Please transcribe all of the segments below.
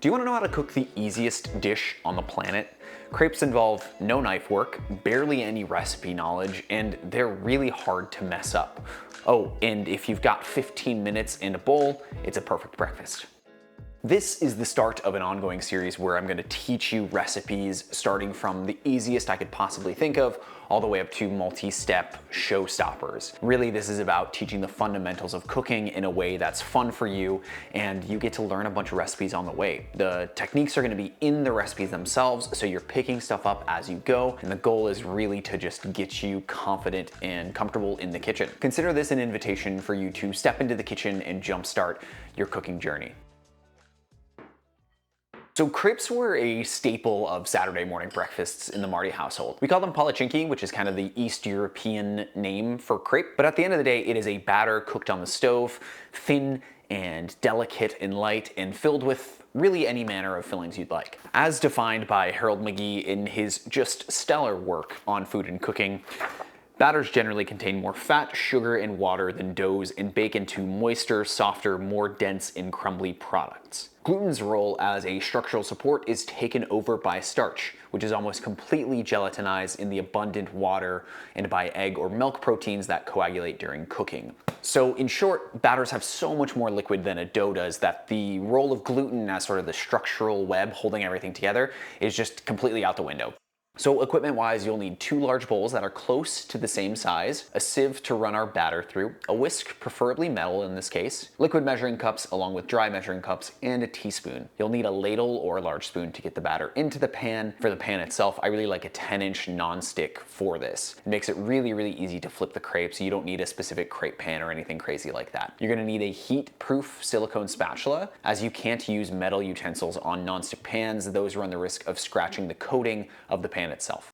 Do you want to know how to cook the easiest dish on the planet? Crepes involve no knife work, barely any recipe knowledge, and they're really hard to mess up. Oh, and if you've got 15 minutes and a bowl, it's a perfect breakfast. This is the start of an ongoing series where I'm going to teach you recipes starting from the easiest I could possibly think of all the way up to multi-step showstoppers. Really, this is about teaching the fundamentals of cooking in a way that's fun for you, and you get to learn a bunch of recipes on the way. The techniques are going to be in the recipes themselves, so you're picking stuff up as you go, and the goal is really to just get you confident and comfortable in the kitchen. Consider this an invitation for you to step into the kitchen and jumpstart your cooking journey. So crepes were a staple of Saturday morning breakfasts in the Marty household. We call them palatchinki, which is kind of the East European name for crepe, but at the end of the day, it is a batter cooked on the stove, thin and delicate and light, and filled with really any manner of fillings you'd like. As defined by Harold McGee in his just stellar work on food and cooking, batters generally contain more fat, sugar, and water than doughs and bake into moister, softer, more dense and crumbly products. Gluten's role as a structural support is taken over by starch, which is almost completely gelatinized in the abundant water and by egg or milk proteins that coagulate during cooking. So in short, batters have so much more liquid than a dough does that the role of gluten as sort of the structural web holding everything together is just completely out the window. So equipment-wise, you'll need 2 large bowls that are close to the same size, a sieve to run our batter through, a whisk, preferably metal in this case, liquid measuring cups along with dry measuring cups, and a teaspoon. You'll need a ladle or a large spoon to get the batter into the pan. For the pan itself, I really like a 10-inch non-stick for this. It makes it really, really easy to flip the crepe, so you don't need a specific crepe pan or anything crazy like that. You're gonna need a heat-proof silicone spatula, as you can't use metal utensils on non-stick pans. Those run the risk of scratching the coating of the pan itself.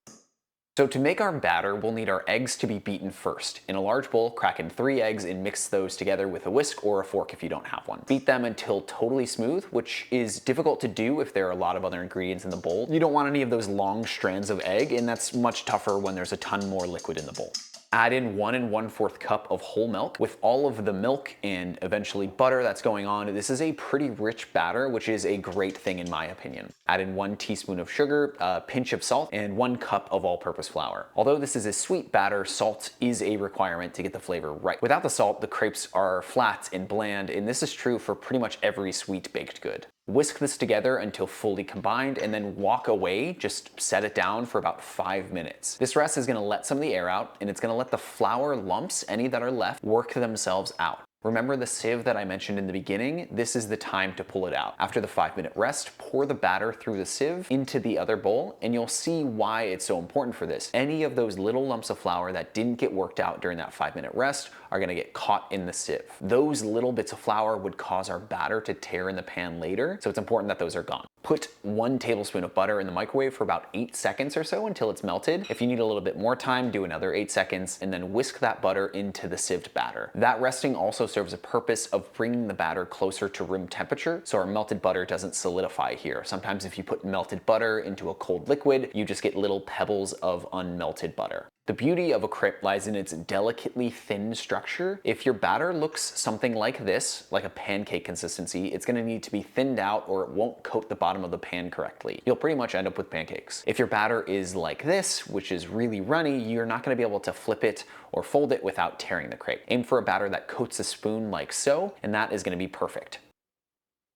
So to make our batter, we'll need our eggs to be beaten first. In a large bowl, crack in 3 eggs and mix those together with a whisk or a fork if you don't have one. Beat them until totally smooth, which is difficult to do if there are a lot of other ingredients in the bowl. You don't want any of those long strands of egg, and that's much tougher when there's a ton more liquid in the bowl. Add in 1 1/4 cup of whole milk. With all of the milk and eventually butter that's going on, this is a pretty rich batter, which is a great thing in my opinion. Add in 1 teaspoon of sugar, a pinch of salt, and 1 cup of all-purpose flour. Although this is a sweet batter, salt is a requirement to get the flavor right. Without the salt, the crepes are flat and bland, and this is true for pretty much every sweet baked good. Whisk this together until fully combined and then walk away, just set it down for about 5 minutes. This rest is gonna let some of the air out, and it's gonna let the flour lumps, any that are left, work themselves out. Remember the sieve that I mentioned in the beginning? This is the time to pull it out. After the 5-minute rest, pour the batter through the sieve into the other bowl, and you'll see why it's so important for this. Any of those little lumps of flour that didn't get worked out during that 5-minute rest are gonna get caught in the sieve. Those little bits of flour would cause our batter to tear in the pan later, so it's important that those are gone. Put 1 tablespoon of butter in the microwave for about 8 seconds or so until it's melted. If you need a little bit more time, do another 8 seconds, and then whisk that butter into the sieved batter. That resting also serves a purpose of bringing the batter closer to room temperature, so our melted butter doesn't solidify here. Sometimes if you put melted butter into a cold liquid, you just get little pebbles of unmelted butter. The beauty of a crepe lies in its delicately thin structure. If your batter looks something like this, like a pancake consistency, it's gonna need to be thinned out or it won't coat the bottom of the pan correctly. You'll pretty much end up with pancakes. If your batter is like this, which is really runny, you're not gonna be able to flip it or fold it without tearing the crepe. Aim for a batter that coats a spoon like so, and that is gonna be perfect.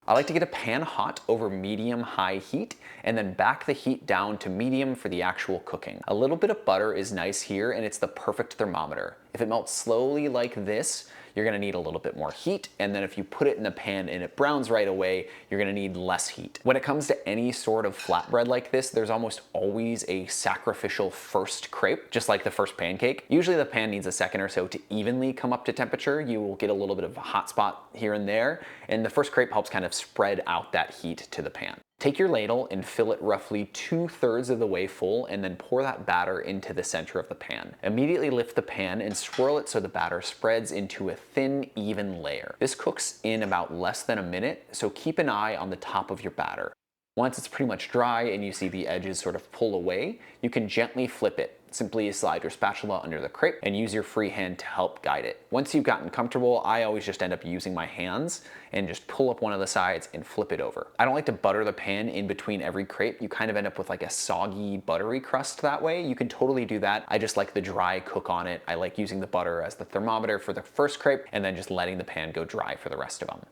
I like to get a pan hot over medium-high heat and then back the heat down to medium for the actual cooking. A little bit of butter is nice here, and it's the perfect thermometer. If it melts slowly like this, you're gonna need a little bit more heat, and then if you put it in the pan and it browns right away, you're gonna need less heat. When it comes to any sort of flatbread like this, there's almost always a sacrificial first crepe, just like the first pancake. Usually the pan needs a second or so to evenly come up to temperature. You will get a little bit of a hot spot here and there, and the first crepe helps kind of spread out that heat to the pan. Take your ladle and fill it roughly 2/3 of the way full, and then pour that batter into the center of the pan. Immediately lift the pan and swirl it so the batter spreads into a thin, even layer. This cooks in about less than a minute, so keep an eye on the top of your batter. Once it's pretty much dry and you see the edges sort of pull away, you can gently flip it. simply slide your spatula under the crepe and use your free hand to help guide it. Once you've gotten comfortable, I always just end up using my hands and just pull up one of the sides and flip it over. I don't like to butter the pan in between every crepe. You kind of end up with like a soggy, buttery crust that way. You can totally do that. I just like the dry cook on it. I like using the butter as the thermometer for the first crepe and then just letting the pan go dry for the rest of them.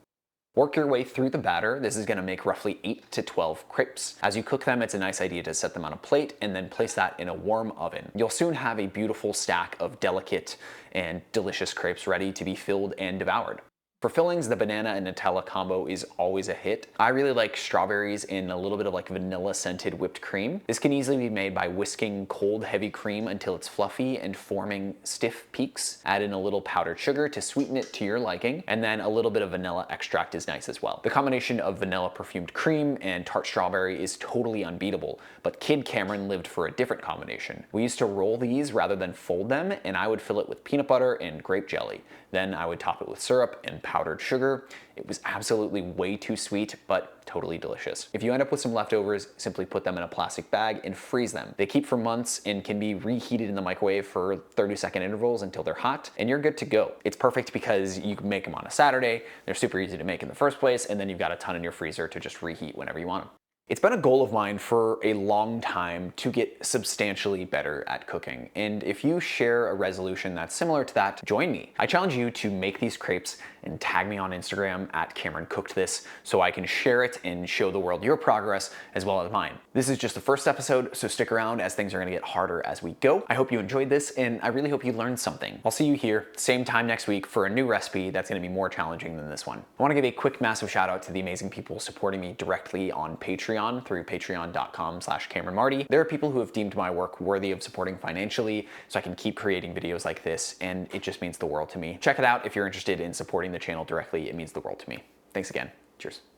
Work your way through the batter. This is gonna make roughly 8 to 12 crepes. As you cook them, it's a nice idea to set them on a plate and then place that in a warm oven. You'll soon have a beautiful stack of delicate and delicious crepes ready to be filled and devoured. For fillings, the banana and Nutella combo is always a hit. I really like strawberries in a little bit of like vanilla scented whipped cream. This can easily be made by whisking cold heavy cream until it's fluffy and forming stiff peaks. Add in a little powdered sugar to sweeten it to your liking, and then a little bit of vanilla extract is nice as well. The combination of vanilla perfumed cream and tart strawberry is totally unbeatable, but Kid Cameron lived for a different combination. We used to roll these rather than fold them, and I would fill it with peanut butter and grape jelly. Then I would top it with syrup and powdered sugar. It was absolutely way too sweet, but totally delicious. If you end up with some leftovers, simply put them in a plastic bag and freeze them. They keep for months and can be reheated in the microwave for 30-second intervals until they're hot, and you're good to go. It's perfect because you can make them on a Saturday, they're super easy to make in the first place, and then you've got a ton in your freezer to just reheat whenever you want them. It's been a goal of mine for a long time to get substantially better at cooking, and if you share a resolution that's similar to that, join me. I challenge you to make these crepes and tag me on Instagram at Cameron Cooked This so I can share it and show the world your progress as well as mine. This is just the first episode, so stick around as things are gonna get harder as we go. I hope you enjoyed this, and I really hope you learned something. I'll see you here, same time next week for a new recipe that's gonna be more challenging than this one. I wanna give a quick massive shout out to the amazing people supporting me directly on Patreon through patreon.com/CameronMarty. There are people who have deemed my work worthy of supporting financially so I can keep creating videos like this, and it just means the world to me. Check it out if you're interested in supporting the channel directly. It means the world to me. Thanks again. Cheers.